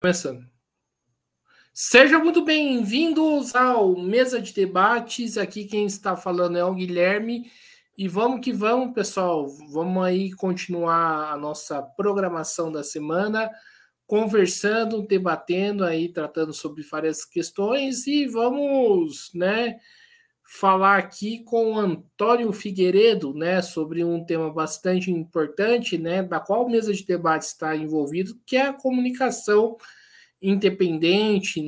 Começando. Sejam muito bem-vindos ao Mesa de Debates. Aqui quem está falando é o Guilherme. E vamos que vamos, pessoal. Vamos aí continuar a nossa programação da semana, conversando, debatendo aí, tratando sobre várias questões. E vamos, falar aqui com o Antônio Figueiredo, sobre um tema bastante importante, da qual o Mesa de Debates está envolvido, que é a comunicação independente,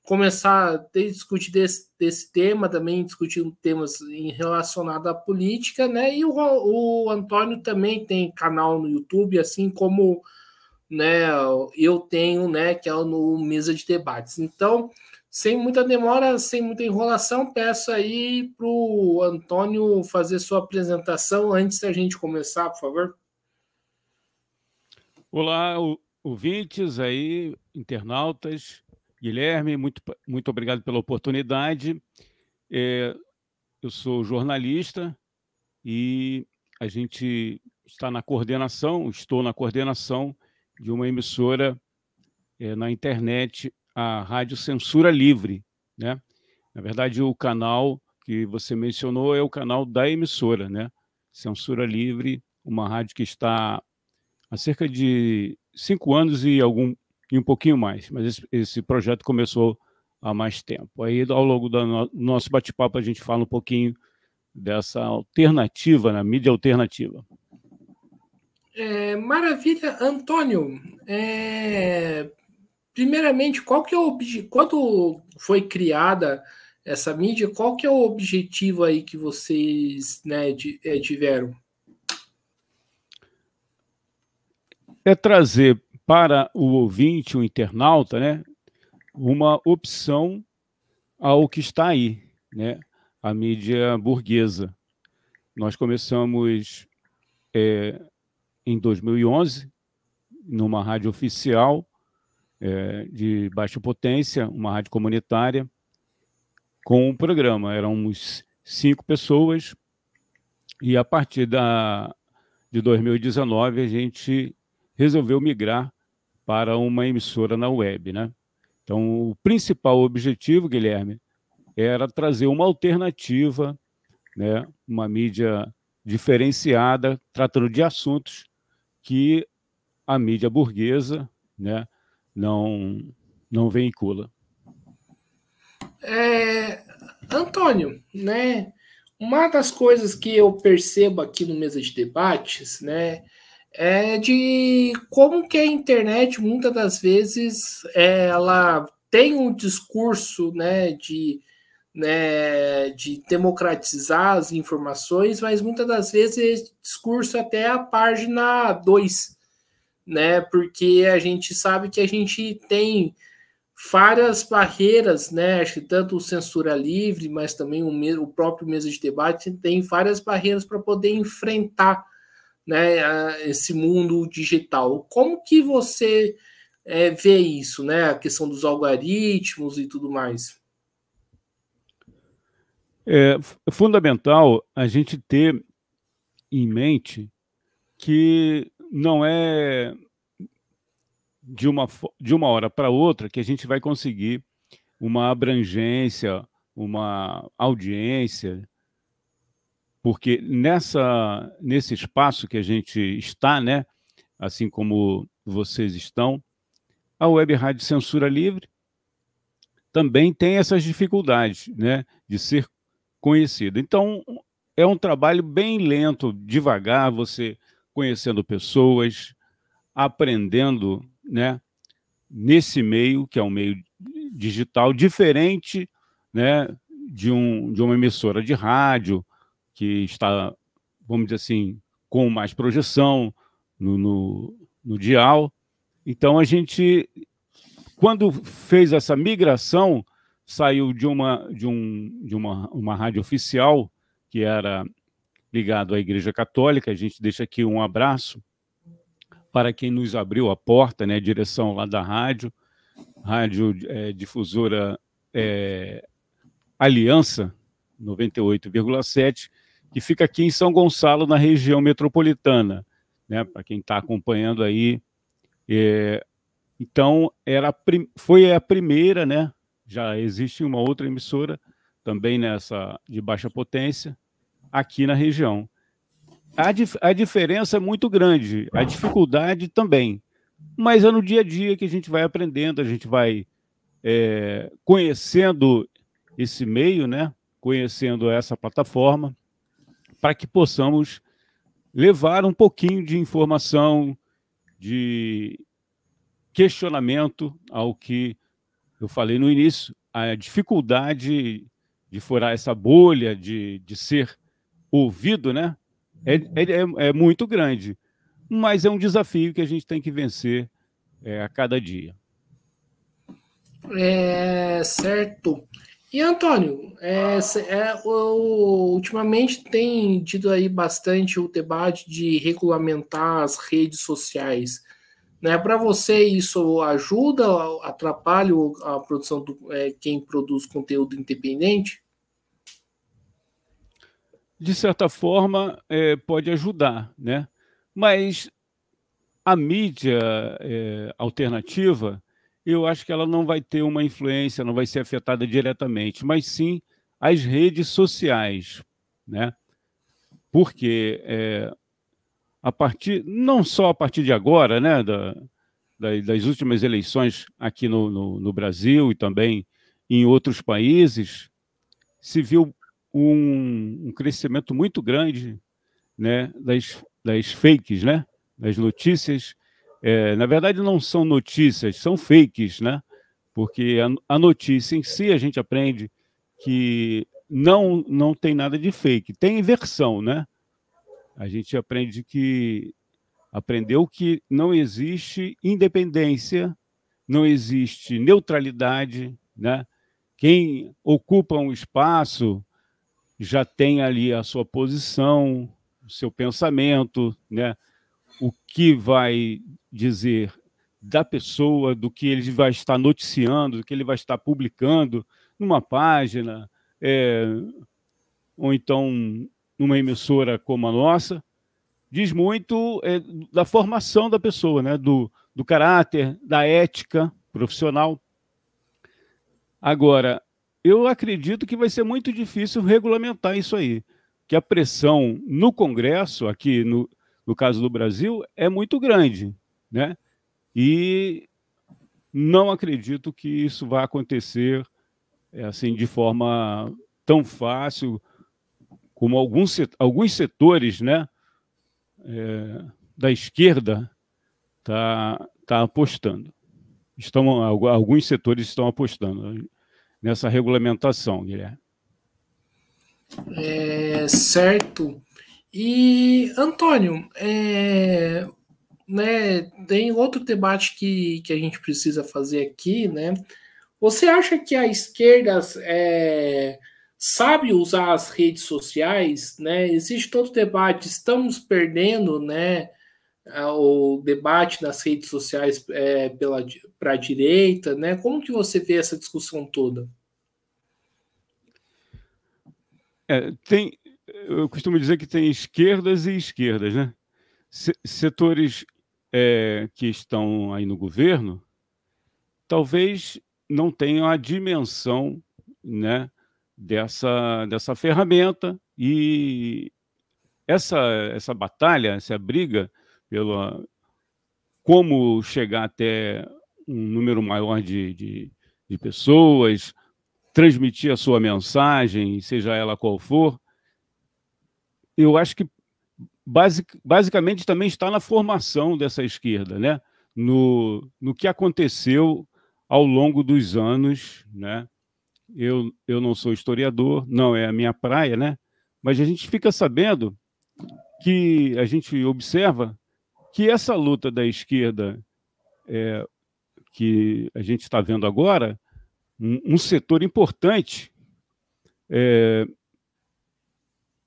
começar a discutir desse tema, também discutir temas relacionados à política, e o Antônio também tem canal no YouTube, assim como eu tenho, que é no Mesa de Debates. Então, sem muita demora, sem muita enrolação, peço aí para o Antônio fazer sua apresentação antes da gente começar, por favor. Olá, ouvintes aí, internautas. Guilherme, muito obrigado pela oportunidade. Eu sou jornalista e a gente estou na coordenação de uma emissora na internet, a Rádio Censura Livre, né? Na verdade, o canal que você mencionou é o canal da emissora, né? Censura Livre, uma rádio que está há cerca de 5 anos e um pouquinho mais, mas esse projeto começou há mais tempo. Aí, ao longo do nosso bate-papo, a gente fala um pouquinho dessa alternativa, na mídia alternativa. Maravilha. Antônio, primeiramente, quando foi criada essa mídia, qual que é o objetivo aí que vocês tiveram? É trazer para o ouvinte, o internauta, uma opção ao que está aí, a mídia burguesa. Nós começamos em 2011, numa rádio oficial de baixa potência, uma rádio comunitária, com um programa. Éramos 5 pessoas e, a partir de 2019, a gente resolveu migrar para uma emissora na web, né? Então, o principal objetivo, Guilherme, era trazer uma alternativa, uma mídia diferenciada, tratando de assuntos que a mídia burguesa, não veicula. Antônio, uma das coisas que eu percebo aqui no Mesa de Debates, é de como que a internet, muitas das vezes, ela tem um discurso, de democratizar as informações, mas muitas das vezes esse discurso até a página 2, porque a gente sabe que a gente tem várias barreiras, acho que tanto o Censura Livre, mas também o próprio Mesa de Debate tem várias barreiras para poder enfrentar esse mundo digital. Como que você vê isso, a questão dos algoritmos e tudo mais? É fundamental a gente ter em mente que não é de uma hora para outra que a gente vai conseguir uma abrangência, uma audiência, porque nesse espaço que a gente está, assim como vocês estão, a Web Rádio Censura Livre também tem essas dificuldades, de ser conhecida. Então, é um trabalho bem lento, devagar, você conhecendo pessoas, aprendendo, nesse meio, que é um meio digital, diferente, de uma emissora de rádio, que está, vamos dizer assim, com mais projeção no dial. Então, a gente, quando fez essa migração, saiu de uma rádio oficial, que era ligado à Igreja Católica. A gente deixa aqui um abraço para quem nos abriu a porta, a direção lá da rádio difusora Aliança 98,7, que fica aqui em São Gonçalo, na região metropolitana, para quem está acompanhando aí. Então, foi a primeira, né? Já existe uma outra emissora, também nessa de baixa potência, aqui na região. A diferença é muito grande, a dificuldade também, mas é no dia a dia que a gente vai aprendendo, a gente vai conhecendo esse meio, né? Conhecendo essa plataforma, para que possamos levar um pouquinho de informação, de questionamento ao que eu falei no início, a dificuldade de furar essa bolha, de ser ouvido, né? É muito grande, mas é um desafio que a gente tem que vencer a cada dia. Certo. E Antônio, ultimamente tem tido aí bastante o debate de regulamentar as redes sociais. Né? Para você, isso ajuda, atrapalha a produção do quem produz conteúdo independente? De certa forma, pode ajudar, né? Mas a mídia alternativa, eu acho que ela não vai ter uma influência, não vai ser afetada diretamente, mas sim as redes sociais, né? Porque não só a partir de agora, né, das últimas eleições aqui no Brasil e também em outros países, se viu um crescimento muito grande, né, das fakes, né, das notícias. Na verdade, não são notícias, são fakes, né? Porque a notícia em si, a gente aprende que não tem nada de fake, tem inversão, né? A gente aprendeu que não existe independência, não existe neutralidade, né? Quem ocupa um espaço já tem ali a sua posição, o seu pensamento, né? O que vai dizer da pessoa, do que ele vai estar noticiando, do que ele vai estar publicando numa página, ou então numa emissora como a nossa, diz muito da formação da pessoa, né? do caráter, da ética profissional. Agora, eu acredito que vai ser muito difícil regulamentar isso aí, que a pressão no Congresso, aqui no caso do Brasil, é muito grande, né? E não acredito que isso vá acontecer assim de forma tão fácil como alguns setores, né, da esquerda tá apostando. Alguns setores estão apostando nessa regulamentação, Guilherme. Certo. E, Antônio, né, tem outro debate que a gente precisa fazer aqui, né? Você acha que a esquerda sabe usar as redes sociais, né? Existe todo o debate, estamos perdendo, né, o debate nas redes sociais para a direita, né? Como que você vê essa discussão toda? Eu costumo dizer que tem esquerdas e esquerdas, né? Setores que estão aí no governo talvez não tenham a dimensão, né, dessa ferramenta, e essa batalha, essa briga pela como chegar até um número maior de pessoas, transmitir a sua mensagem, seja ela qual for, eu acho que basicamente também está na formação dessa esquerda, né? No que aconteceu ao longo dos anos, né? Eu não sou historiador, não é a minha praia, né? Mas a gente fica sabendo a gente observa que essa luta da esquerda que a gente está vendo agora, um setor importante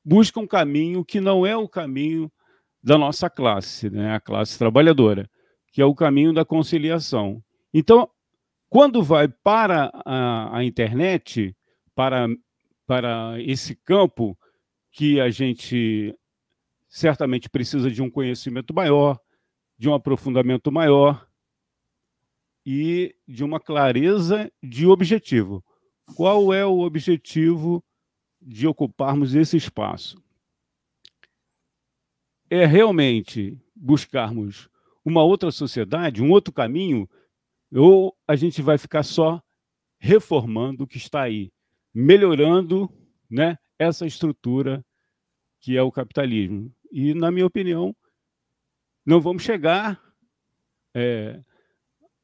busca um caminho que não é o caminho da nossa classe, né? A classe trabalhadora, que é o caminho da conciliação. Então, quando vai para a internet, para esse campo que a gente certamente precisa de um conhecimento maior, de um aprofundamento maior, e de uma clareza de objetivo. Qual é o objetivo de ocuparmos esse espaço? É realmente buscarmos uma outra sociedade, um outro caminho, ou a gente vai ficar só reformando o que está aí, melhorando, né, essa estrutura que é o capitalismo? E, na minha opinião, não vamos chegar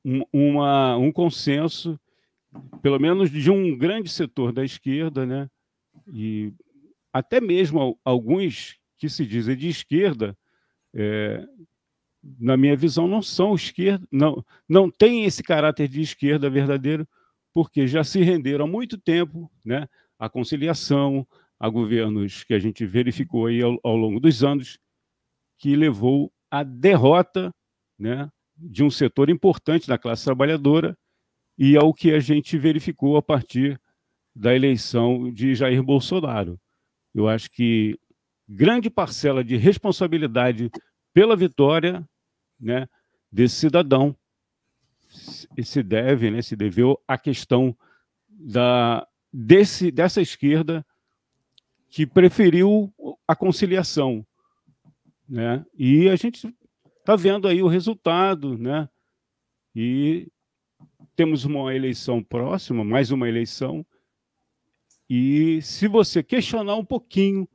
um consenso, pelo menos de um grande setor da esquerda, né, e até mesmo alguns que se dizem de esquerda, na minha visão, não são esquerda, não têm esse caráter de esquerda verdadeiro, porque já se renderam há muito tempo, né, à conciliação, a governos que a gente verificou aí ao longo dos anos, que levou à derrota, né, de um setor importante da classe trabalhadora e ao que a gente verificou a partir da eleição de Jair Bolsonaro. Eu acho que grande parcela de responsabilidade pela vitória, né, desse cidadão se deveu à questão dessa esquerda que preferiu a conciliação, né? E a gente está vendo aí o resultado, né? E temos uma eleição próxima, mais uma eleição, e se você questionar um pouquinho,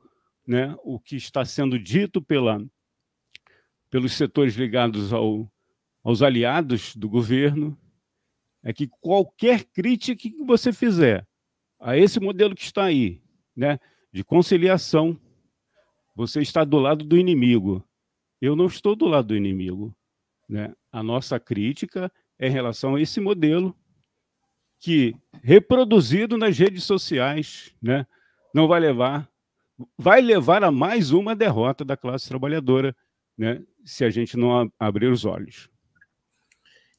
né, o que está sendo dito pelos setores ligados aos aliados do governo, é que qualquer crítica que você fizer a esse modelo que está aí, né, de conciliação, você está do lado do inimigo. Eu não estou do lado do inimigo, né? A nossa crítica é em relação a esse modelo que, reproduzido nas redes sociais, né, não vai levar a mais uma derrota da classe trabalhadora, né, se a gente não abrir os olhos.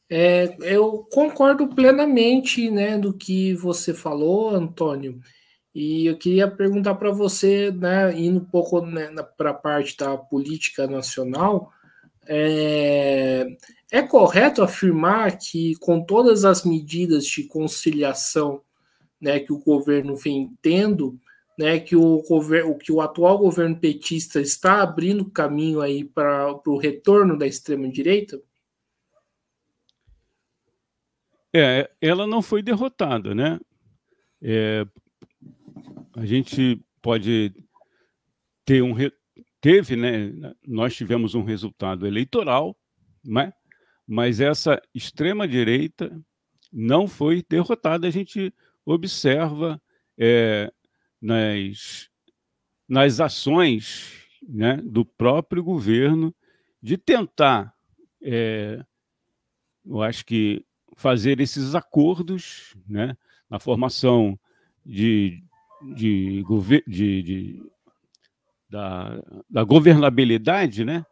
Eu concordo plenamente, né, do que você falou, Antônio. E eu queria perguntar para você, né, indo um pouco, né, para a parte da política nacional, é correto afirmar que, com todas as medidas de conciliação, né, que o governo vem tendo, né, que o atual governo petista está abrindo caminho aí para o retorno da extrema-direita? Ela não foi derrotada, né? A gente pode ter teve, né? Nós tivemos um resultado eleitoral, né? Mas essa extrema-direita não foi derrotada. A gente observa nas ações, né, do próprio governo de tentar, eu acho que, fazer esses acordos, né, na formação da governabilidade, né,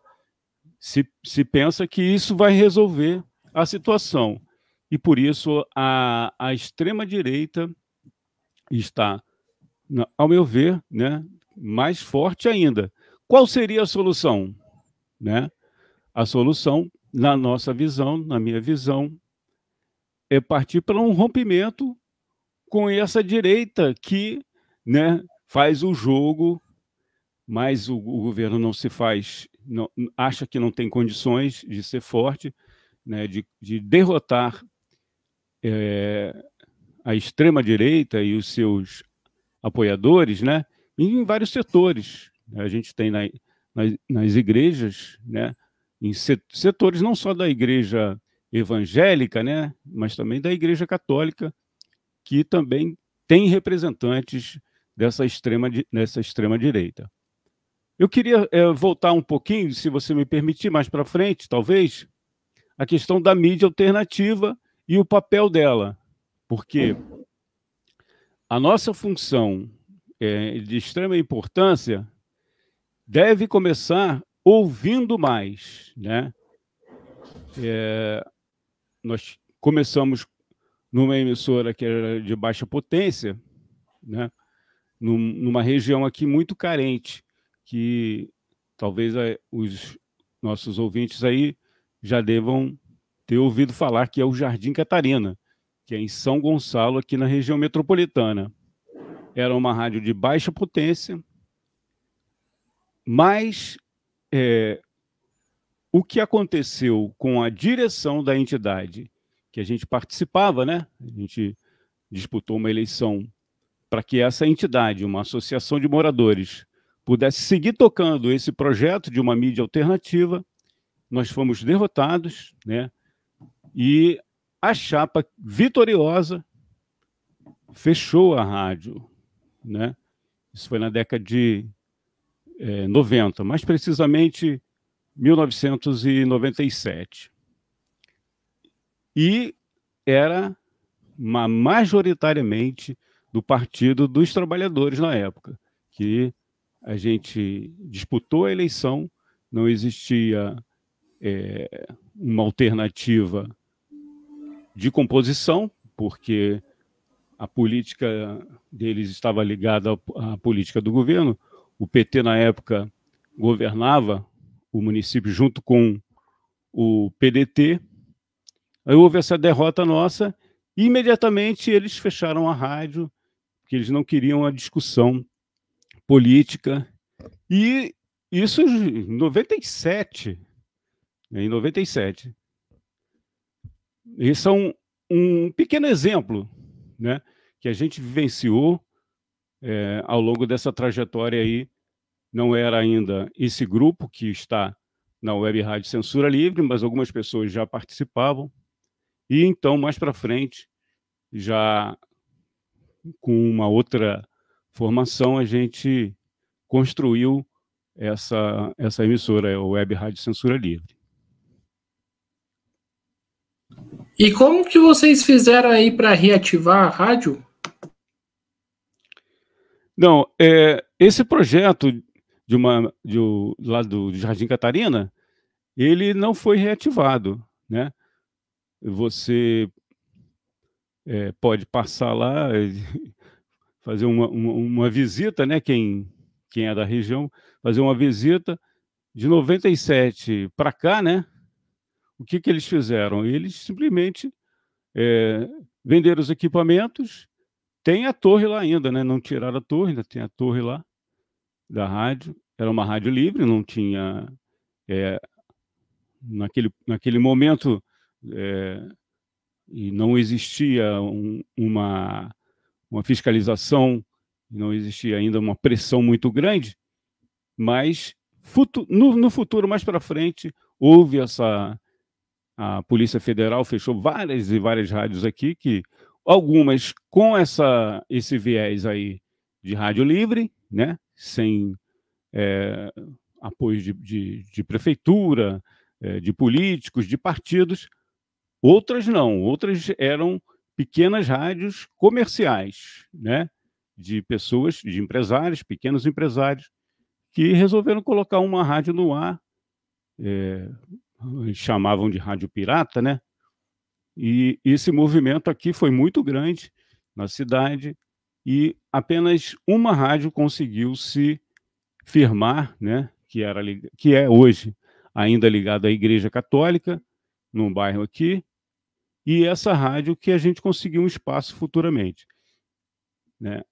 se pensa que isso vai resolver a situação. E, por isso, a extrema-direita está, ao meu ver, né, mais forte ainda. Qual seria a solução? Né? A solução, na nossa visão, na minha visão, é partir para um rompimento com essa direita que, né, faz o jogo, mas o governo não se faz, acha que não tem condições de ser forte, né, de derrotar a extrema-direita e os seus apoiadores, né, em vários setores. A gente tem nas igrejas, né, em setores não só da igreja evangélica, né, mas também da igreja católica, que também tem representantes dessa extrema-direita. Eu queria voltar um pouquinho, se você me permitir, mais para frente, talvez, a questão da mídia alternativa e o papel dela, porque a nossa função de extrema importância deve começar ouvindo mais, né? Nós começamos numa emissora que era de baixa potência, né? Numa região aqui muito carente, que talvez os nossos ouvintes aí já devam ter ouvido falar, que é o Jardim Catarina, que é em São Gonçalo, aqui na região metropolitana. Era uma rádio de baixa potência, mas o que aconteceu com a direção da entidade que a gente participava, né? A gente disputou uma eleição para que essa entidade, uma associação de moradores, pudesse seguir tocando esse projeto de uma mídia alternativa. Nós fomos derrotados, né? E a chapa vitoriosa fechou a rádio, né? Isso foi na década de 90, mais precisamente 1997. E era majoritariamente do Partido dos Trabalhadores na época, que a gente disputou a eleição, não existia uma alternativa de composição, porque a política deles estava ligada à política do governo. O PT, na época, governava o município junto com o PDT. Aí houve essa derrota nossa e imediatamente eles fecharam a rádio, porque eles não queriam a discussão política. E isso em 97. Em 97. Esse é um pequeno exemplo, né, que a gente vivenciou ao longo dessa trajetória aí. Não era ainda esse grupo que está na Web Rádio Censura Livre, mas algumas pessoas já participavam. E então, mais para frente, já com uma outra formação, a gente construiu essa emissora, a Web Rádio Censura Livre. E como que vocês fizeram aí para reativar a rádio? Não, esse projeto lá do Jardim Catarina, ele não foi reativado, né? Você pode passar lá, fazer uma visita, né? Quem é da região, fazer uma visita. De 97 para cá, né? O que eles fizeram? Eles simplesmente venderam os equipamentos. Tem a torre lá ainda, né? Não tiraram a torre, ainda tem a torre lá da rádio. Era uma rádio livre, não tinha... naquele momento, e não existia uma fiscalização, não existia ainda uma pressão muito grande, mas no futuro, mais para frente, houve a Polícia Federal fechou várias e várias rádios aqui, que algumas com esse viés aí de rádio livre, né, sem apoio de prefeitura, de políticos, de partidos. Outras não, outras eram pequenas rádios comerciais, né, de pessoas, de empresários, pequenos empresários, que resolveram colocar uma rádio no ar, chamavam de rádio pirata, né? E esse movimento aqui foi muito grande na cidade e apenas uma rádio conseguiu se firmar, né? Que é hoje ainda ligada à Igreja Católica, num bairro aqui, e essa rádio que a gente conseguiu um espaço futuramente, né?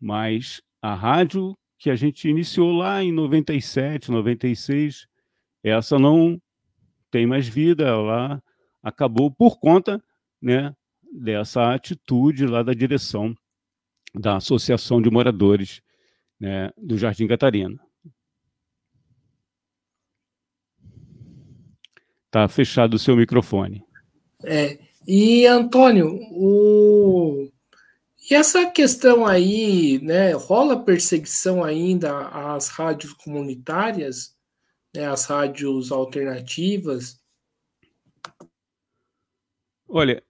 Mas a rádio que a gente iniciou lá em 97, 96, essa não tem mais vida, ela acabou por conta, né, dessa atitude lá da direção da Associação de Moradores, né, do Jardim Catarina. Tá fechado o seu microfone. E, Antônio, e essa questão aí, né, rola perseguição ainda às rádios comunitárias, né, às rádios alternativas? Olha,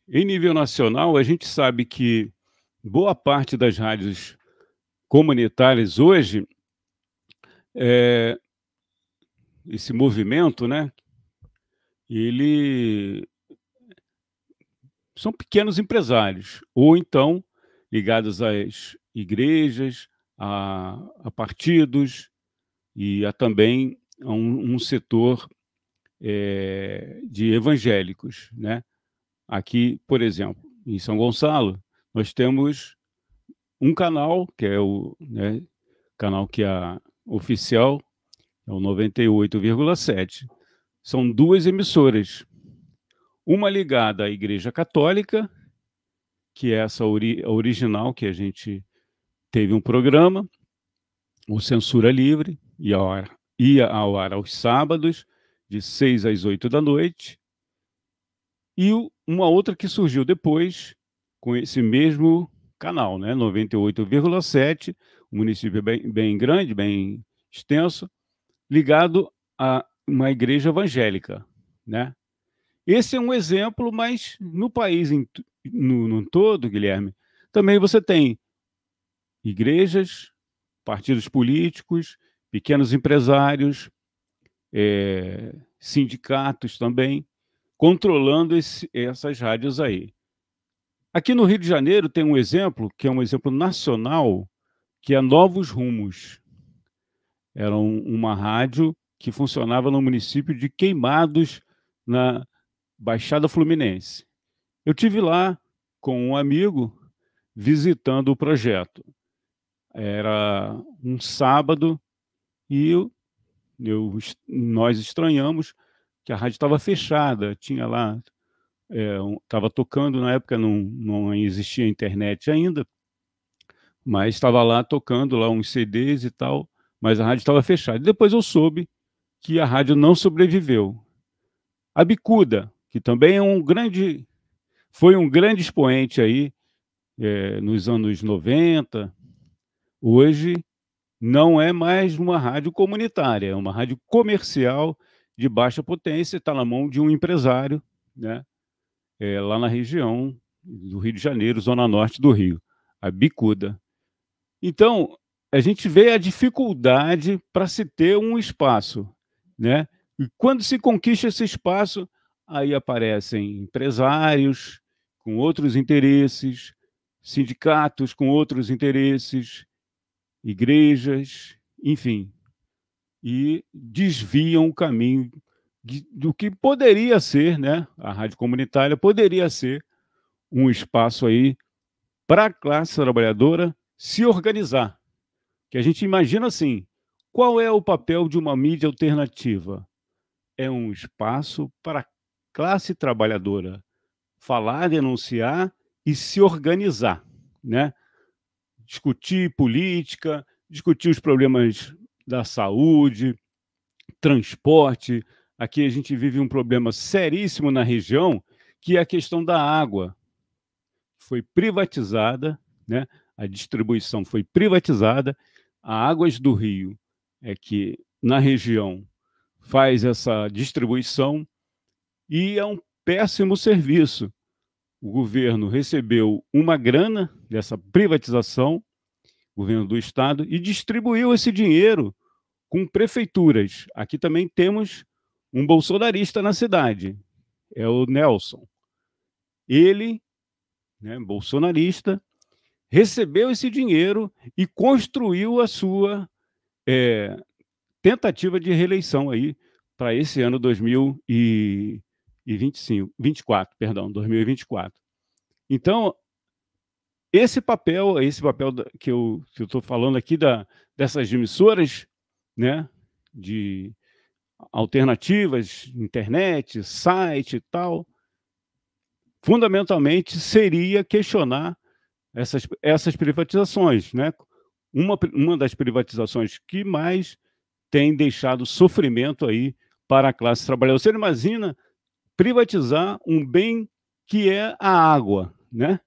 em nível nacional, a gente sabe que boa parte das rádios comunitárias hoje, esse movimento, né, ele são pequenos empresários, ou então ligados às igrejas, a partidos e também a um setor de evangélicos, né? Aqui, por exemplo, em São Gonçalo, nós temos um canal, que é o, né, canal que é oficial, é o 98,7. São duas emissoras, uma ligada à Igreja Católica, que é essa original, que a gente teve um programa, o Censura Livre, ia ao ar aos sábados, de 6 às 8 da noite, e uma outra que surgiu depois, com esse mesmo canal, né? 98,7, um município bem grande, bem extenso, ligado a uma igreja evangélica, né? Esse é um exemplo, mas no país no todo, Guilherme, também você tem igrejas, partidos políticos, pequenos empresários, sindicatos também, controlando essas rádios aí. Aqui no Rio de Janeiro tem um exemplo, que é um exemplo nacional, que é Novos Rumos. Era uma rádio que funcionava no município de Queimados, na Baixada Fluminense. Eu tive lá com um amigo visitando o projeto. Era um sábado e nós estranhamos que a rádio estava fechada, tinha lá, estava tocando, na época não existia internet ainda, mas estava lá tocando lá uns CDs e tal, mas a rádio estava fechada. Depois eu soube que a rádio não sobreviveu. A Bicuda, que também foi um grande expoente aí nos anos 90, hoje não é mais uma rádio comunitária, é uma rádio comercial de baixa potência, está na mão de um empresário, né, lá na região do Rio de Janeiro, zona norte do Rio, a Bicuda. Então, a gente vê a dificuldade para se ter um espaço, né? E quando se conquista esse espaço, aí aparecem empresários com outros interesses, sindicatos com outros interesses, igrejas, enfim, e desviam o caminho do que poderia ser, né? A rádio comunitária poderia ser um espaço aí para a classe trabalhadora se organizar. Que a gente imagina assim, qual é o papel de uma mídia alternativa? É um espaço para a classe trabalhadora falar, denunciar e se organizar, né? Discutir política, discutir os problemas da saúde, transporte. Aqui a gente vive um problema seríssimo na região, que é a questão da água. Foi privatizada, né? A distribuição foi privatizada, a Águas do Rio é que, na região, faz essa distribuição e é um péssimo serviço. O governo recebeu uma grana dessa privatização, o governo do estado, e distribuiu esse dinheiro com prefeituras. Aqui também temos um bolsonarista na cidade, é o Nelson. Ele, né, bolsonarista, recebeu esse dinheiro e construiu a sua tentativa de reeleição aí para esse ano 2024, perdão, 2024. Então, esse papel que eu estou falando aqui dessas emissoras, né, de alternativas, internet, site e tal, fundamentalmente seria questionar essas privatizações, né? Uma das privatizações que mais tem deixado sofrimento aí para a classe trabalhadora. Você imagina privatizar um bem que é a água, né?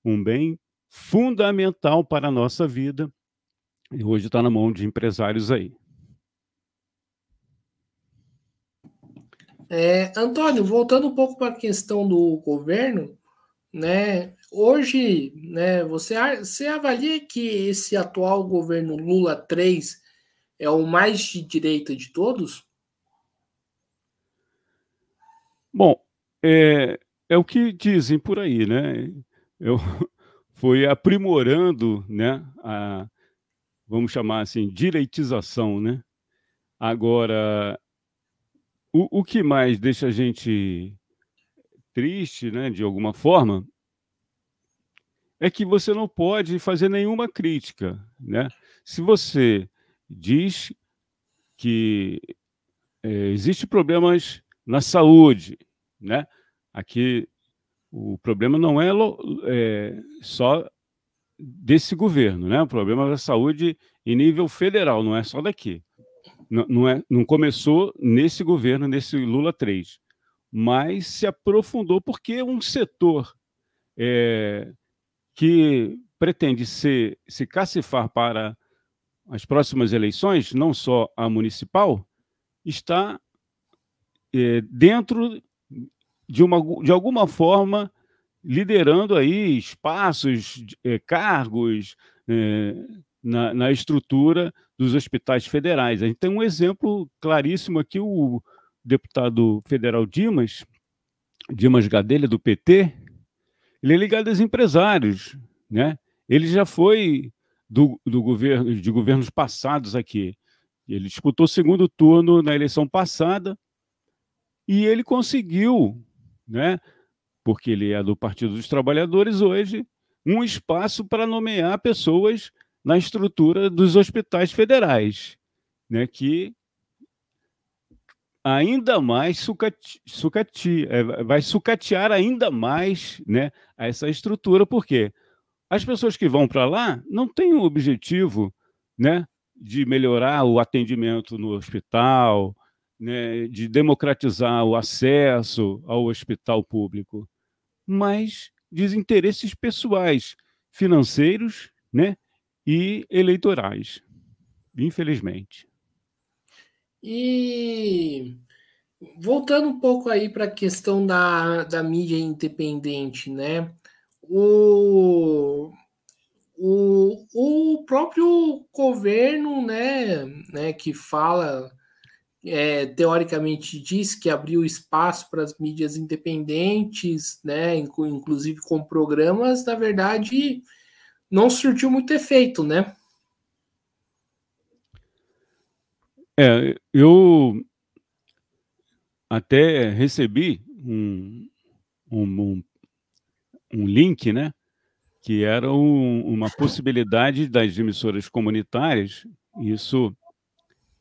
Um bem fundamental para a nossa vida, e hoje está na mão de empresários aí. Antônio, voltando um pouco para a questão do governo, né? Hoje, né, você avalia que esse atual governo Lula 3 é o mais de direita de todos? Bom, é o que dizem por aí, né? Eu foi aprimorando, né, vamos chamar assim, direitização, né? Agora, o que mais deixa a gente triste, né, de alguma forma, é que você não pode fazer nenhuma crítica, né? Se você diz que existem problemas na saúde, né? Aqui o problema não é, só desse governo, né? O problema da saúde em nível federal, não é só daqui. Não começou nesse governo, nesse Lula 3, mas se aprofundou porque um setor que pretende se cacifar para as próximas eleições, não só a municipal, está dentro de alguma forma liderando aí espaços, cargos na estrutura dos hospitais federais. A gente tem um exemplo claríssimo aqui, o deputado federal Dimas Gadelha, do PT, ele é ligado aos empresários, né? Ele já foi do governo, de governos passados aqui. Ele disputou o segundo turno na eleição passada e ele conseguiu, né, porque ele é do Partido dos Trabalhadores hoje, um espaço para nomear pessoas na estrutura dos hospitais federais, né, que ainda mais vai sucatear ainda mais, né, essa estrutura, porque as pessoas que vão para lá não têm o objetivo, né, de melhorar o atendimento no hospital, né, de democratizar o acesso ao hospital público, mas de interesses pessoais, financeiros, né, e eleitorais, infelizmente. E voltando um pouco aí para a questão da mídia independente, né? O próprio governo, né, que fala, teoricamente diz que abriu espaço para as mídias independentes, né, inclusive com programas, na verdade, não surtiu muito efeito, né? Eu até recebi um link, né, que era uma possibilidade das emissoras comunitárias, isso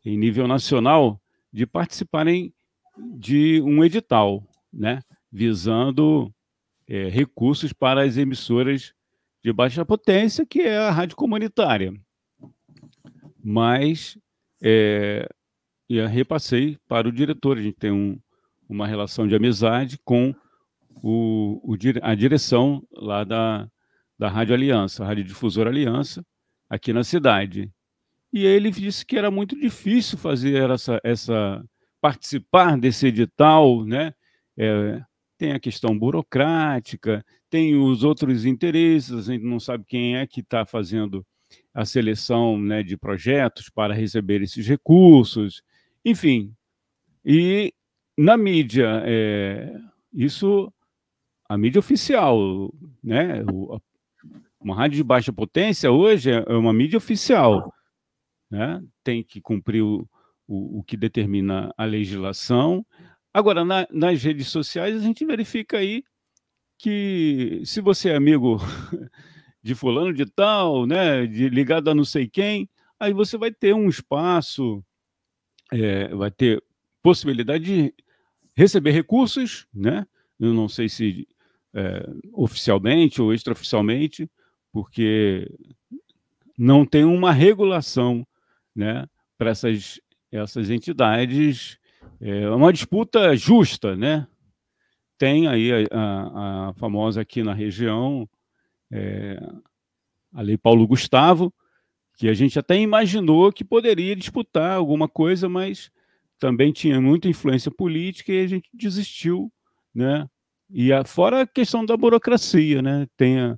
em nível nacional, de participarem de um edital, né, visando recursos para as emissoras de baixa potência, que é a rádio comunitária. Mas eu repassei para o diretor, a gente tem uma relação de amizade com a direção lá da Rádio Aliança, a Rádio Difusora Aliança, aqui na cidade. E ele disse que era muito difícil fazer participar desse edital, né? Tem a questão burocrática, tem os outros interesses, a gente não sabe quem é que está fazendo a seleção, né, de projetos para receber esses recursos, enfim. E na mídia, a mídia oficial, né? Uma rádio de baixa potência hoje é uma mídia oficial, né? Tem que cumprir o que determina a legislação. Agora, nas redes sociais, a gente verifica aí que se você é amigo de fulano de tal, né, ligado a não sei quem, aí você vai ter um espaço, vai ter possibilidade de receber recursos, né? Eu não sei se oficialmente ou extraoficialmente, porque não tem uma regulação, né, para essas entidades. É uma disputa justa, né? Tem aí a famosa aqui na região, a Lei Paulo Gustavo, que a gente até imaginou que poderia disputar alguma coisa, mas também tinha muita influência política e a gente desistiu, né? E fora a questão da burocracia, né? Tem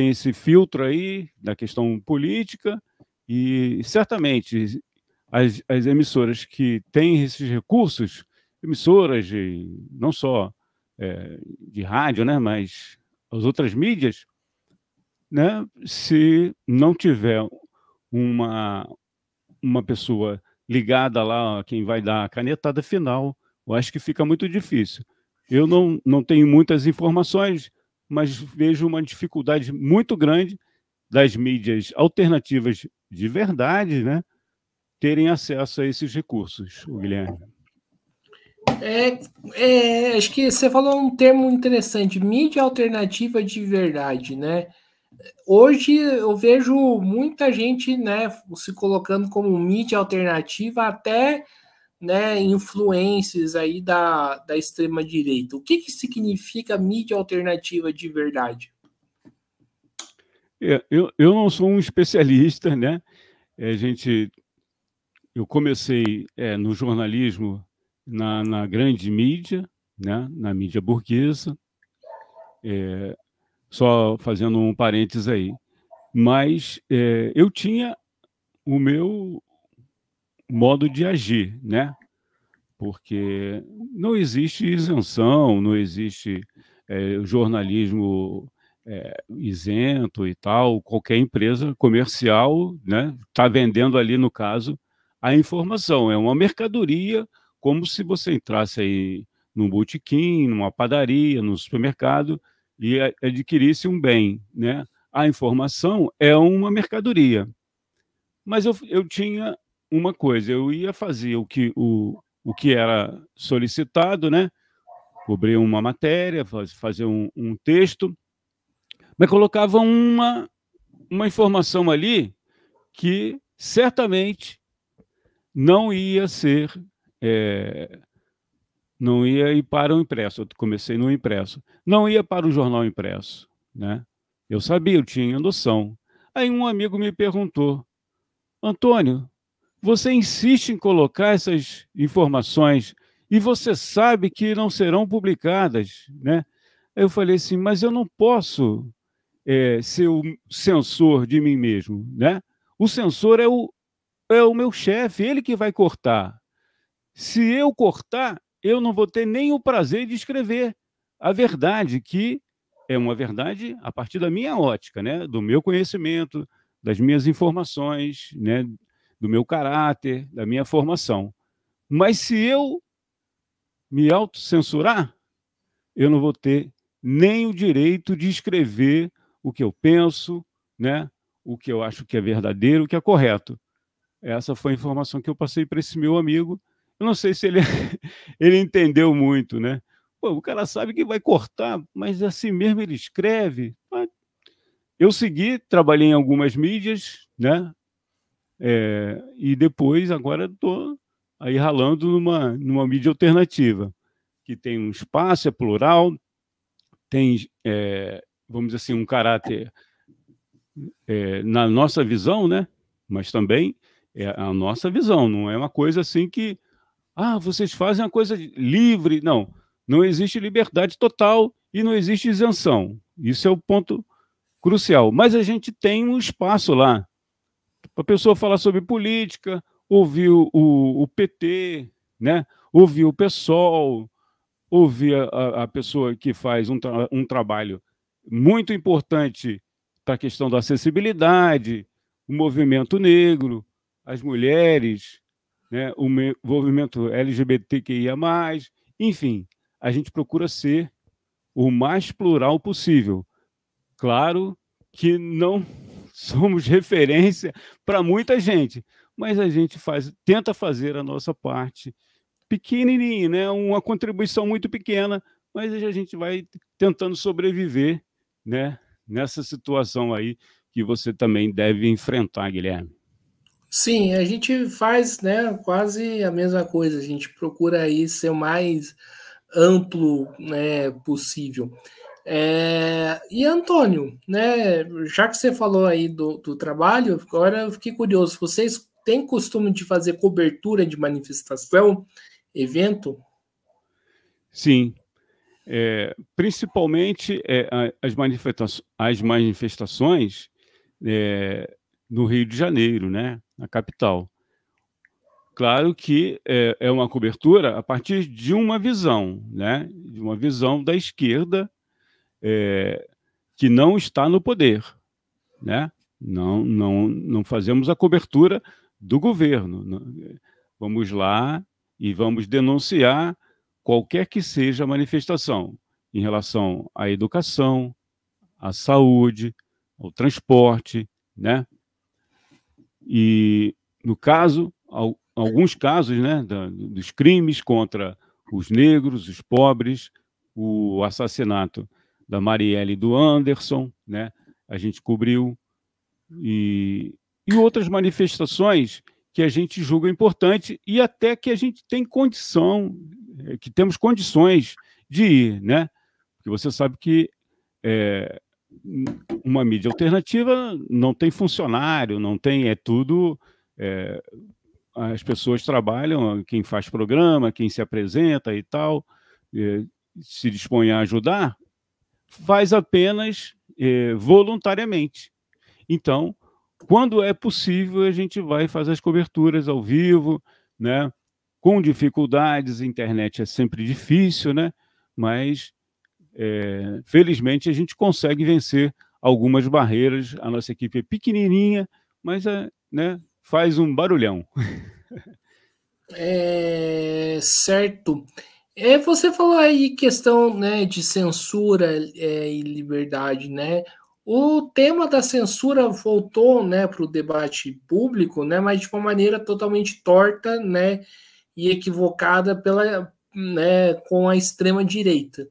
esse filtro aí da questão política e certamente as emissoras que têm esses recursos, emissoras não só de rádio, né, mas as outras mídias, né, se não tiver uma pessoa ligada lá, quem vai dar a canetada final, eu acho que fica muito difícil. Eu não tenho muitas informações, mas vejo uma dificuldade muito grande das mídias alternativas de verdade, né, terem acesso a esses recursos, o Guilherme. Acho que você falou um termo interessante, mídia alternativa de verdade, né? Hoje eu vejo muita gente, né, se colocando como mídia alternativa, até, né, influências aí da extrema direita. O que significa mídia alternativa de verdade? Eu não sou um especialista, né? Eu comecei no jornalismo na grande mídia, né? Na mídia burguesa, só fazendo um parênteses aí. Mas eu tinha o meu modo de agir, né? Porque não existe isenção, não existe jornalismo isento e tal. Qualquer empresa comercial, né, está vendendo ali, no caso, a informação. É uma mercadoria, como se você entrasse aí num botequim, numa padaria, no supermercado e adquirisse um bem, né? A informação é uma mercadoria. Mas eu tinha uma coisa, eu ia fazer o que era solicitado, né? Cobrir uma matéria, fazer um texto, mas colocava uma informação ali que certamente não ia ser, não ia ir para o impresso. Eu comecei no impresso, não ia para o jornal impresso, né? Eu sabia, eu tinha noção. Aí um amigo me perguntou: Antônio, você insiste em colocar essas informações e você sabe que não serão publicadas, né? Aí eu falei assim, mas eu não posso ser o censor de mim mesmo, né? O censor é o meu chefe, ele que vai cortar. Se eu cortar, eu não vou ter nem o prazer de escrever a verdade, que é uma verdade a partir da minha ótica, né? Do meu conhecimento, das minhas informações, né? Do meu caráter, da minha formação. Mas se eu me autocensurar, eu não vou ter nem o direito de escrever o que eu penso, né? O que eu acho que é verdadeiro, o que é correto. Essa foi a informação que eu passei para esse meu amigo. Eu não sei se ele, ele entendeu muito, né? Pô, o cara sabe que vai cortar, mas assim mesmo ele escreve. Eu segui, trabalhei em algumas mídias, né? E depois, agora estou aí ralando numa mídia alternativa, que tem um espaço, é plural, tem, vamos dizer assim, um caráter na nossa visão, né? Mas também é a nossa visão, não é uma coisa assim que, vocês fazem uma coisa livre. Não, não existe liberdade total e não existe isenção. Isso é o ponto crucial. Mas a gente tem um espaço lá para a pessoa falar sobre política, ouvir o PT, né? Ouvir o PSOL, ouvir a pessoa que faz um trabalho muito importante para a questão da acessibilidade, o movimento negro, as mulheres, né? O movimento LGBTQIA+, enfim, a gente procura ser o mais plural possível. Claro que não somos referência para muita gente, mas a gente tenta fazer a nossa parte pequenininha, né? Uma contribuição muito pequena, mas a gente vai tentando sobreviver, né? Nessa situação aí que você também deve enfrentar, Guilherme. Sim, a gente faz, né, quase a mesma coisa. A gente procura aí ser o mais amplo, né, possível. E Antônio, né, já que você falou aí do trabalho, agora eu fiquei curioso. Vocês têm costume de fazer cobertura de manifestação, evento? Sim, principalmente as manifestações no Rio de Janeiro, né, na capital. Claro que é uma cobertura a partir de uma visão, né, de uma visão da esquerda que não está no poder, né? Não fazemos a cobertura do governo. Vamos lá e vamos denunciar qualquer que seja a manifestação, em relação à educação, à saúde, ao transporte, né? E, no caso, alguns casos, né, dos crimes contra os negros, os pobres, o assassinato da Marielle e do Anderson, né? A gente cobriu, e outras manifestações que a gente julga importante e até que a gente tem condição, que temos condições de ir, né? Porque você sabe que uma mídia alternativa não tem funcionário, não tem, é tudo... as pessoas trabalham, quem faz programa, quem se apresenta e tal, se dispõe a ajudar, faz apenas voluntariamente. Então, quando é possível, a gente vai fazer as coberturas ao vivo, né? Com dificuldades, a internet é sempre difícil, né? Mas, felizmente, a gente consegue vencer algumas barreiras. A nossa equipe é pequenininha, mas né, faz um barulhão. Certo. Você falou aí questão, né, de censura e liberdade, né? O tema da censura voltou, né, para o debate público, né, mas de uma maneira totalmente torta, né, e equivocada né, com a extrema direita.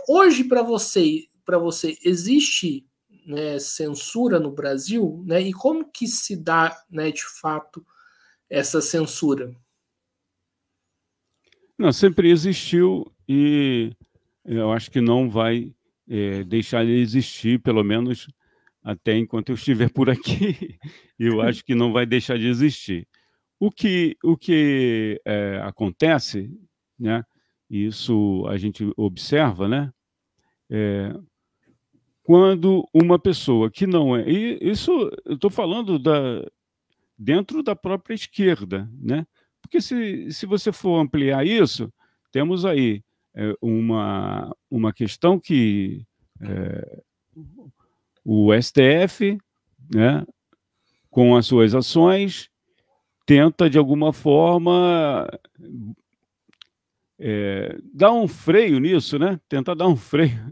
Hoje para você existe, né, censura no Brasil, né? E como que se dá, né, de fato essa censura? Não, sempre existiu e eu acho que não vai deixar de existir, pelo menos até enquanto eu estiver por aqui. Eu acho que não vai deixar de existir. O que acontece, né? Isso a gente observa, né? Quando uma pessoa que não é... E isso eu estou falando dentro da própria esquerda, né? Porque se você for ampliar isso, temos aí uma questão que o STF, né, com as suas ações, tenta, de alguma forma, dar um freio nisso, né? Tenta dar um freio,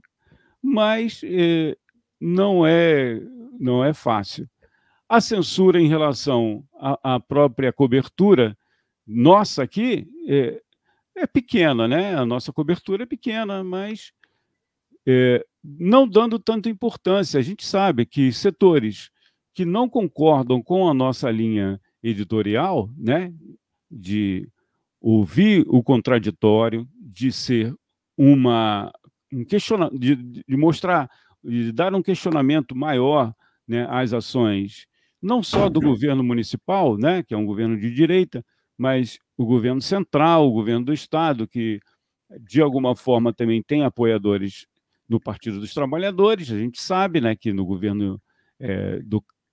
mas não é fácil. A censura em relação à própria cobertura nossa aqui é pequena, né? A nossa cobertura é pequena, mas não dando tanta importância. A gente sabe que setores que não concordam com a nossa linha editorial, né, de ouvir o contraditório, de ser de mostrar, de dar um questionamento maior, né, às ações, não só do governo municipal, né, que é um governo de direita, mas o governo central, o governo do Estado, que, de alguma forma, também tem apoiadores no Partido dos Trabalhadores. A gente sabe, né, que no governo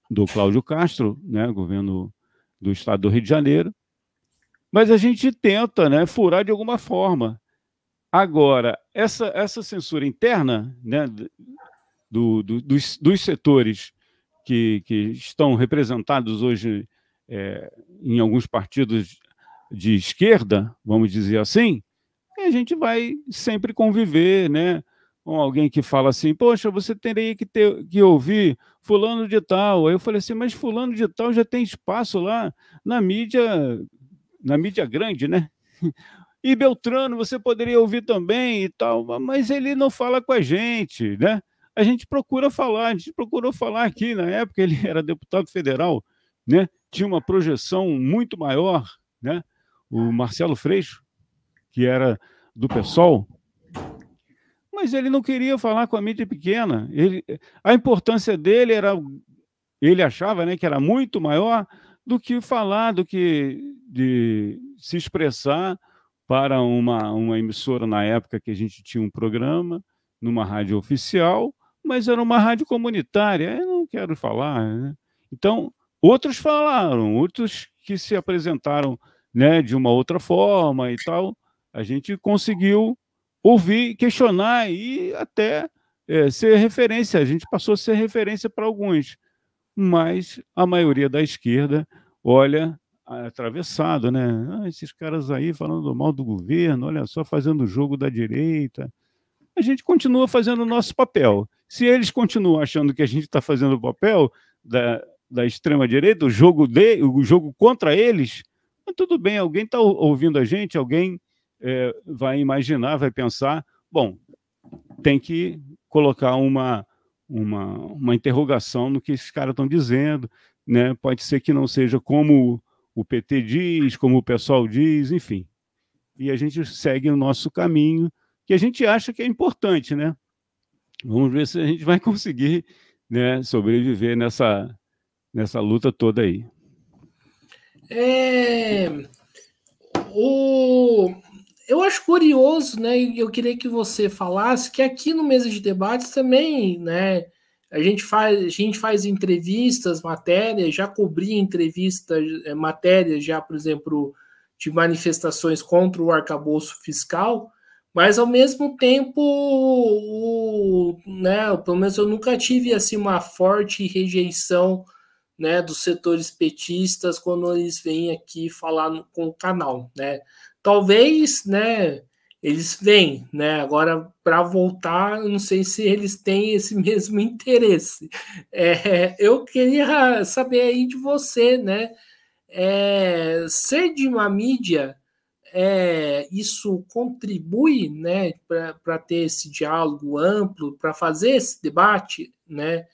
do Cláudio Castro, né, governo do Estado do Rio de Janeiro, mas a gente tenta, né, furar de alguma forma. Agora, essa censura interna, né, dos setores que estão representados hoje em alguns partidos de esquerda, vamos dizer assim, a gente vai sempre conviver, né, com alguém que fala assim: poxa, você teria que ouvir fulano de tal. Aí eu falei assim: mas fulano de tal já tem espaço lá na mídia grande, né? E Beltrano, você poderia ouvir também e tal, mas ele não fala com a gente, né? A gente procurou falar aqui, na época ele era deputado federal, né? Tinha uma projeção muito maior, né? O Marcelo Freixo, que era do PSOL, mas ele não queria falar com a mídia pequena. A importância dele ele achava, né, que era muito maior do que falar, do que de se expressar para uma emissora na época que a gente tinha um programa, numa rádio oficial, mas era uma rádio comunitária. Eu não quero falar, né? Então, outros falaram, outros que se apresentaram, né, de uma outra forma e tal, a gente conseguiu ouvir, questionar e até ser referência. A gente passou a ser referência para alguns, mas a maioria da esquerda olha atravessado, né? Esses caras aí falando mal do governo, olha só, fazendo o jogo da direita. A gente continua fazendo o nosso papel. Se eles continuam achando que a gente está fazendo o papel da extrema-direita, o jogo contra eles, tudo bem, alguém está ouvindo a gente, alguém vai imaginar, vai pensar, bom, tem que colocar uma interrogação no que esses caras estão dizendo, né? Pode ser que não seja como o PT diz, como o pessoal diz, enfim. E a gente segue o nosso caminho, que a gente acha que é importante, né? Vamos ver se a gente vai conseguir, né, sobreviver nessa luta toda aí. Eu acho curioso, né? E eu queria que você falasse que aqui no Mesa de Debates também, né? A gente faz entrevistas, matérias, já cobri entrevistas, matérias já, por exemplo, de manifestações contra o arcabouço fiscal, mas ao mesmo tempo, né? Pelo menos eu nunca tive assim uma forte rejeição, né, dos setores petistas quando eles vêm aqui falar com o canal, né? Talvez, né, eles vêm, né? Agora, para voltar, eu não sei se eles têm esse mesmo interesse. Eu queria saber aí de você, né? Ser de uma mídia, isso contribui, né, para ter esse diálogo amplo, para fazer esse debate, né,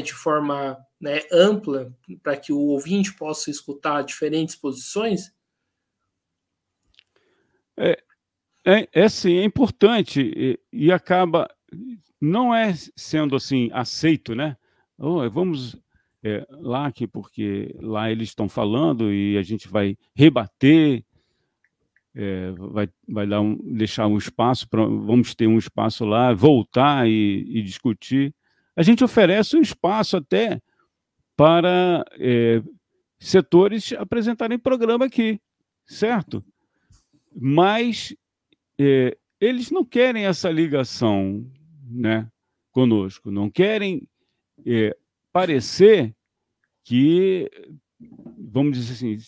de forma, né, ampla, para que o ouvinte possa escutar diferentes posições? Sim, é importante e acaba não sendo assim aceito, né? Vamos lá porque lá eles estão falando e a gente vai rebater, vai deixar um espaço vamos ter um espaço lá, voltar e discutir. A gente oferece um espaço até para setores apresentarem programa aqui, certo? Mas eles não querem essa ligação, né, conosco, não querem parecer que, vamos dizer assim,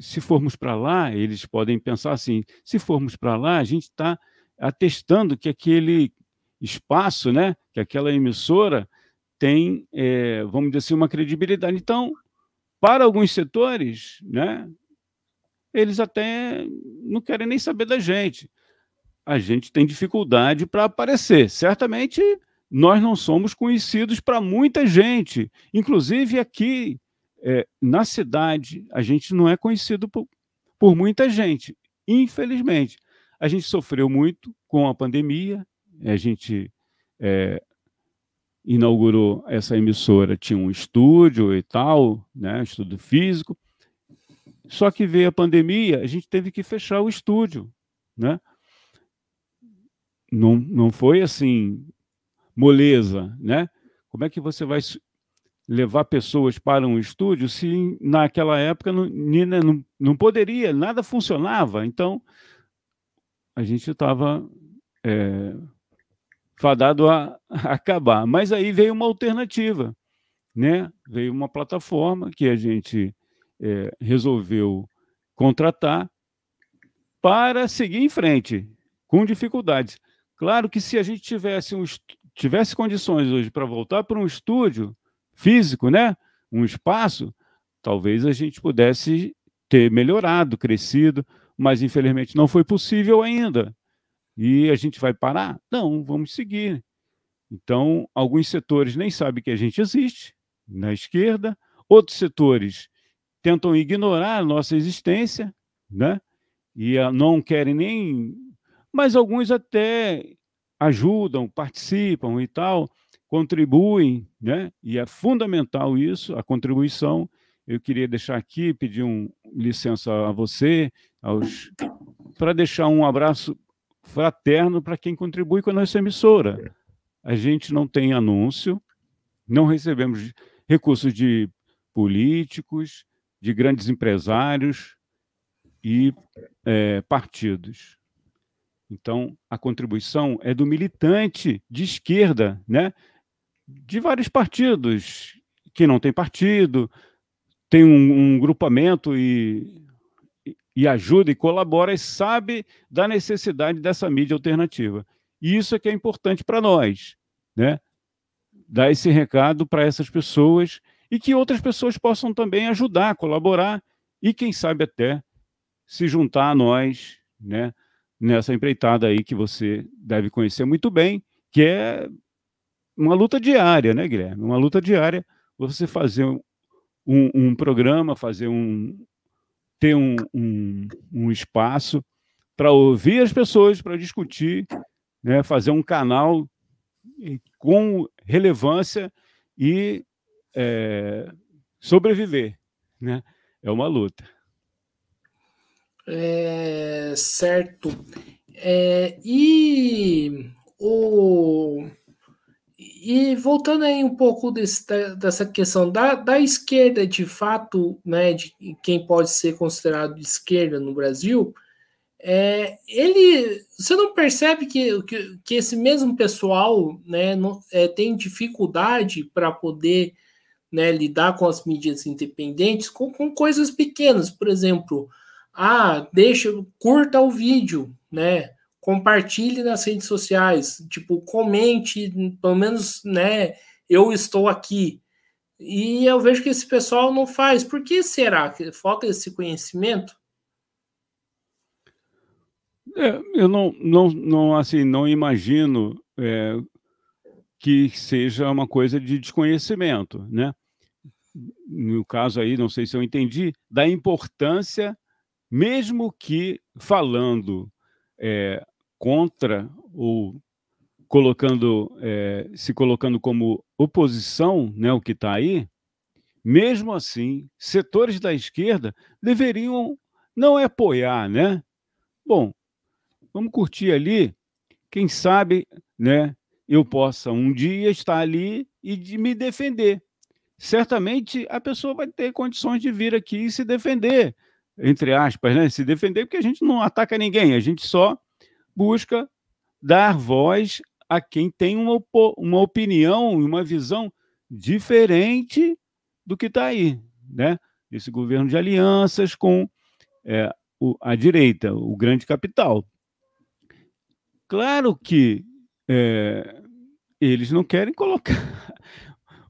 se formos para lá, eles podem pensar assim, se formos para lá, a gente está atestando que aquele espaço, né, que aquela emissora tem, vamos dizer assim, uma credibilidade. Então, para alguns setores, né, eles até não querem nem saber da gente. A gente tem dificuldade para aparecer. Certamente, nós não somos conhecidos para muita gente. Inclusive, aqui na cidade, a gente não é conhecido por muita gente, infelizmente. A gente sofreu muito com a pandemia, a gente inaugurou essa emissora, tinha um estúdio e tal, né, estúdio físico. Só que veio a pandemia, a gente teve que fechar o estúdio, né? Não foi assim, moleza, né? Como é que você vai levar pessoas para um estúdio se naquela época não poderia, nada funcionava? Então, a gente estava fadado a acabar. Mas aí veio uma alternativa, né? Veio uma plataforma que a gente resolveu contratar para seguir em frente, com dificuldades. Claro que se a gente tivesse condições hoje para voltar para um estúdio físico, né, um espaço, talvez a gente pudesse ter melhorado, crescido, mas infelizmente não foi possível ainda. E a gente vai parar? Não, vamos seguir. Então, alguns setores nem sabem que a gente existe, na esquerda, outros setores tentam ignorar a nossa existência, né? E não querem nem... Mas alguns até ajudam, participam e tal, contribuem, né? E é fundamental isso, a contribuição. Eu queria deixar aqui, pedir licença a você, para deixar um abraço fraterno para quem contribui com a nossa emissora. A gente não tem anúncio, não recebemos recursos de políticos, de grandes empresários e partidos. Então, a contribuição é do militante de esquerda, né? De vários partidos, que não tem partido, tem um grupamento e ajuda e colabora e sabe da necessidade dessa mídia alternativa. E isso é que é importante para nós, né? Dar esse recado para essas pessoas e que outras pessoas possam também ajudar, colaborar e, quem sabe, até se juntar a nós, né, nessa empreitada aí que você deve conhecer muito bem, que é uma luta diária, né, Guilherme? Uma luta diária, você fazer um programa, ter um espaço para ouvir as pessoas, para discutir, né, fazer um canal com relevância e sobreviver, né? É uma luta. Certo. E voltando aí um pouco dessa questão da esquerda, de fato, né, de quem pode ser considerado de esquerda no Brasil, você não percebe que esse mesmo pessoal, né, tem dificuldade para poder, né, lidar com as mídias independentes com coisas pequenas, por exemplo, curta o vídeo, né, compartilhe nas redes sociais, tipo, comente, pelo menos, né, eu estou aqui. E eu vejo que esse pessoal não faz. Por que será que falta esse conhecimento? Eu não imagino que seja uma coisa de desconhecimento, né? No caso aí, não sei se eu entendi, da importância, mesmo que falando contra ou se colocando como oposição, né, o que está aí, mesmo assim, setores da esquerda deveriam não apoiar, né? Bom, vamos curtir ali, quem sabe, né, eu possa um dia estar ali e de me defender. Certamente a pessoa vai ter condições de vir aqui e se defender, entre aspas, né? Se defender, porque a gente não ataca ninguém, a gente só busca dar voz a quem tem uma opinião, uma visão diferente do que está aí, né? Esse governo de alianças com a direita, o grande capital. Claro que eles não querem colocar,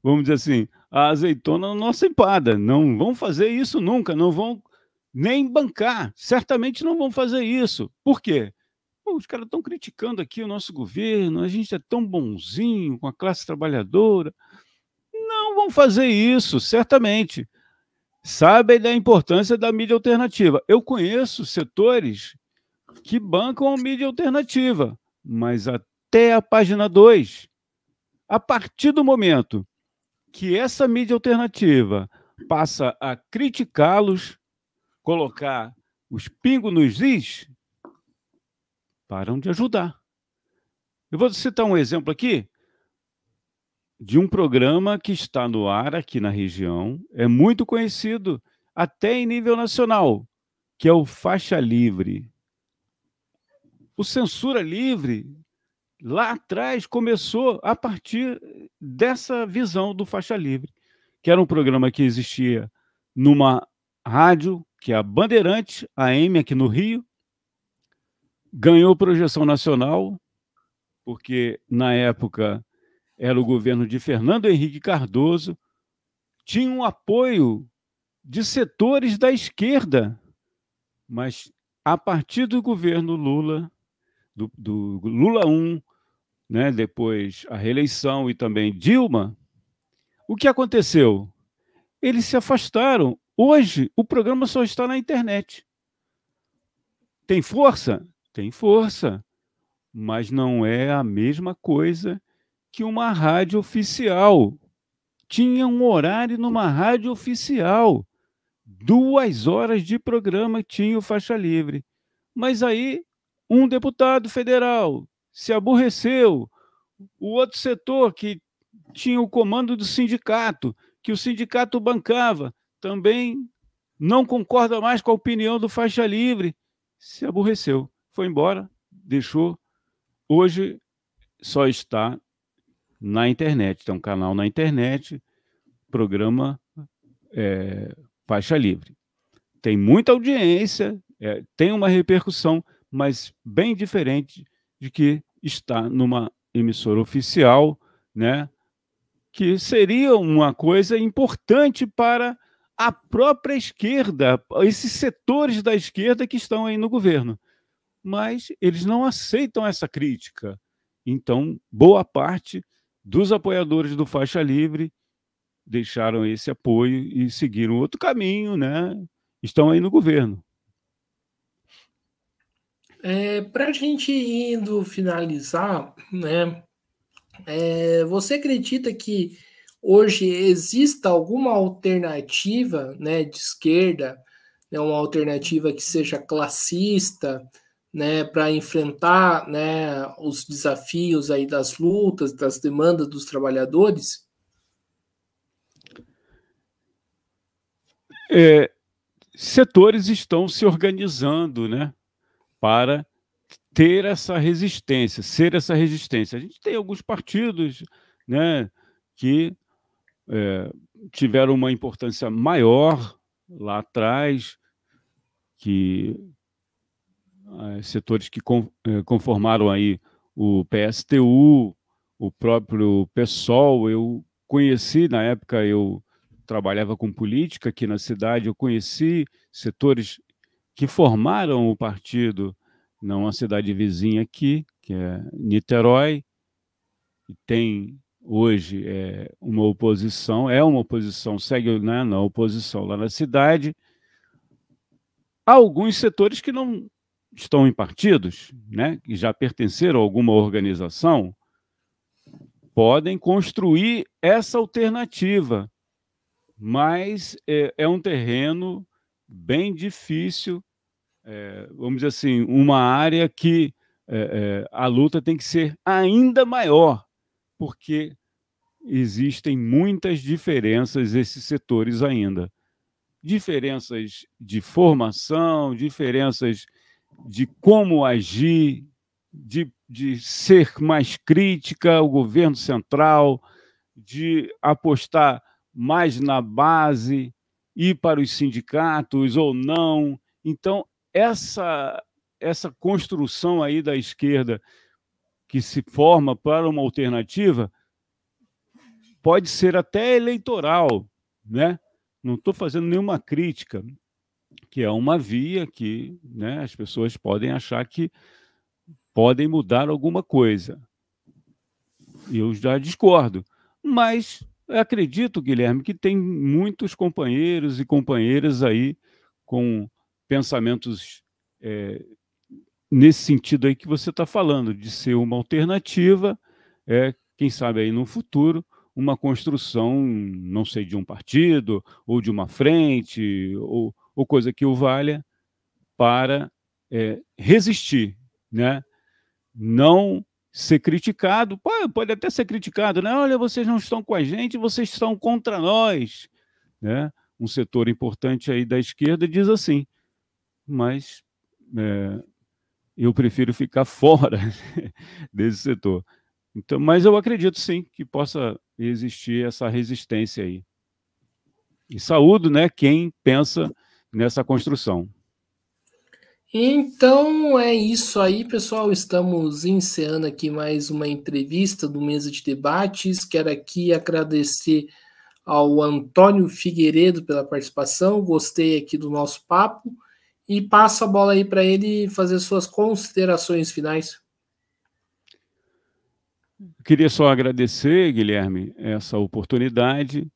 vamos dizer assim, a azeitona na nossa empada. Não vão fazer isso nunca, não vão nem bancar, certamente não vão fazer isso. Por quê? Pô, os caras estão criticando aqui o nosso governo, a gente é tão bonzinho com a classe trabalhadora. Não vão fazer isso, certamente. Sabem da importância da mídia alternativa. Eu conheço setores que bancam a mídia alternativa, mas até a página 2. A partir do momento que essa mídia alternativa passa a criticá-los, colocar os pingos nos is, param de ajudar. Eu vou citar um exemplo aqui de um programa que está no ar aqui na região, é muito conhecido até em nível nacional, que é o Faixa Livre. O Censura Livre, lá atrás, começou a partir dessa visão do Faixa Livre, que era um programa que existia numa rádio, que é a Bandeirantes AM, aqui no Rio, ganhou projeção nacional, porque na época era o governo de Fernando Henrique Cardoso, tinha um apoio de setores da esquerda, mas a partir do governo Lula, do Lula 1, né, depois a reeleição e também Dilma, o que aconteceu? Eles se afastaram. Hoje, o programa só está na internet. Tem força? Tem força, mas não é a mesma coisa que uma rádio oficial. Tinha um horário numa rádio oficial. 2 horas de programa tinha o Faixa Livre. Mas aí, um deputado federal se aborreceu. O outro setor que tinha o comando do sindicato, que o sindicato bancava, também não concorda mais com a opinião do Faixa Livre, se aborreceu, foi embora, deixou. Hoje só está na internet, tem um canal na internet, programa faixa livre. Tem muita audiência, tem uma repercussão, mas bem diferente de que está numa emissora oficial, né, que seria uma coisa importante para a própria esquerda, esses setores da esquerda que estão aí no governo. Mas eles não aceitam essa crítica. Então, boa parte dos apoiadores do Faixa Livre deixaram esse apoio e seguiram outro caminho, né? Estão aí no governo. Para a gente indo finalizar, né? Você acredita que hoje exista alguma alternativa, né, de esquerda, né, uma alternativa que seja classista, né, para enfrentar, né, os desafios aí das lutas, das demandas dos trabalhadores? Setores estão se organizando, né, para ter essa resistência, ser essa resistência. A gente tem alguns partidos, né, que tiveram uma importância maior lá atrás, que setores que conformaram aí o PSTU, o próprio PSOL. Eu conheci, na época eu trabalhava com política aqui na cidade, eu conheci setores que formaram o partido numa cidade vizinha aqui, que é Niterói, e tem hoje uma oposição, segue, né, na oposição lá na cidade. Há alguns setores que não estão em partidos, né, que já pertenceram a alguma organização, podem construir essa alternativa, mas é um terreno bem difícil, vamos dizer assim, uma área que a luta tem que ser ainda maior, porque existem muitas diferenças nesses setores ainda. Diferenças de formação, diferenças de como agir, de ser mais crítica ao governo central, de apostar mais na base, ir para os sindicatos ou não. Então, essa construção aí da esquerda que se forma para uma alternativa pode ser até eleitoral, né? Não estou fazendo nenhuma crítica, que é uma via que, né, as pessoas podem achar que podem mudar alguma coisa. Eu já discordo, mas acredito, Guilherme, que tem muitos companheiros e companheiras aí com pensamentos nesse sentido aí que você está falando, de ser uma alternativa, quem sabe aí no futuro, uma construção, não sei, de um partido, ou de uma frente, ou coisa que o valha, para resistir, né? Não ser criticado, pode até ser criticado, né? Olha, vocês não estão com a gente, vocês estão contra nós, né? Um setor importante aí da esquerda diz assim, mas eu prefiro ficar fora desse setor. Então, mas eu acredito sim que possa existir essa resistência aí. E saúdo, né, quem pensa nessa construção. Então é isso aí, pessoal. Estamos encerrando aqui mais uma entrevista do Mesa de Debates. Quero aqui agradecer ao Antônio Figueiredo pela participação. Gostei aqui do nosso papo e passo a bola aí para ele fazer suas considerações finais. Eu queria só agradecer, Guilherme, essa oportunidade,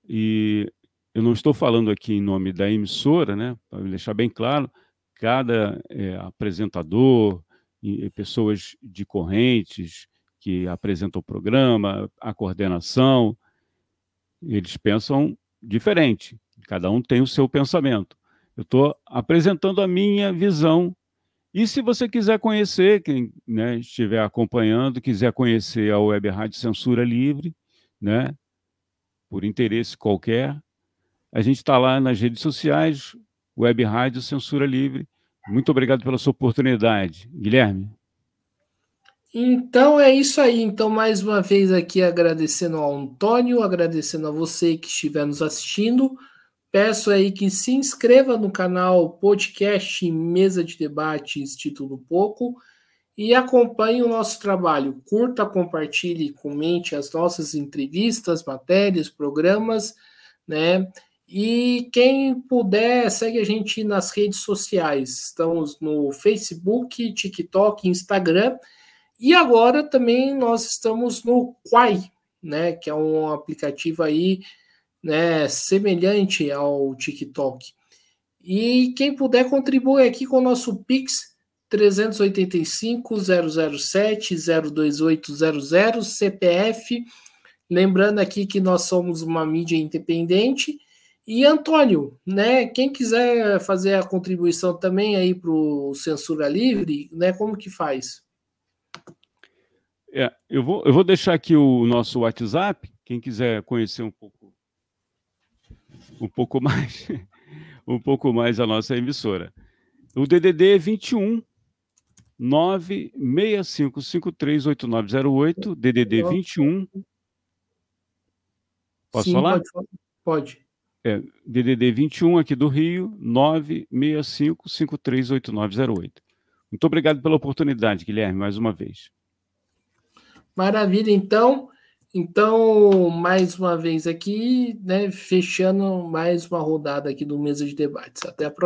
e eu não estou falando aqui em nome da emissora, né, para deixar bem claro, cada apresentador e pessoas de correntes que apresentam o programa, a coordenação, eles pensam diferente, cada um tem o seu pensamento. Eu estou apresentando a minha visão. E se você quiser conhecer, quem, né, estiver acompanhando, quiser conhecer a Web Rádio Censura Livre, né, por interesse qualquer, a gente está lá nas redes sociais, Web Rádio Censura Livre. Muito obrigado pela sua oportunidade, Guilherme. Então é isso aí. Então, mais uma vez aqui agradecendo ao Antônio, agradecendo a você que estiver nos assistindo. Peço aí que se inscreva no canal Podcast Mesa de Debates Título Pouco e acompanhe o nosso trabalho. Curta, compartilhe, comente as nossas entrevistas, matérias, programas, né? E quem puder, segue a gente nas redes sociais. Estamos no Facebook, TikTok, Instagram. E agora também nós estamos no Quai, né? Que é um aplicativo aí, né, semelhante ao TikTok. E quem puder contribui aqui com o nosso Pix 385-007-02800 CPF. Lembrando aqui que nós somos uma mídia independente. E Antônio, né, quem quiser fazer a contribuição também aí para o Censura Livre, né, como que faz? Eu vou deixar aqui o nosso WhatsApp, quem quiser conhecer um pouco mais, um pouco mais a nossa emissora. O DDD é 21 965538908, DDD 21. Posso falar? Pode. DDD 21 aqui do Rio, 965538908. Muito obrigado pela oportunidade, Guilherme, mais uma vez. Maravilha, então, mais uma vez aqui, né, fechando mais uma rodada aqui do Mesa de Debates. Até a próxima.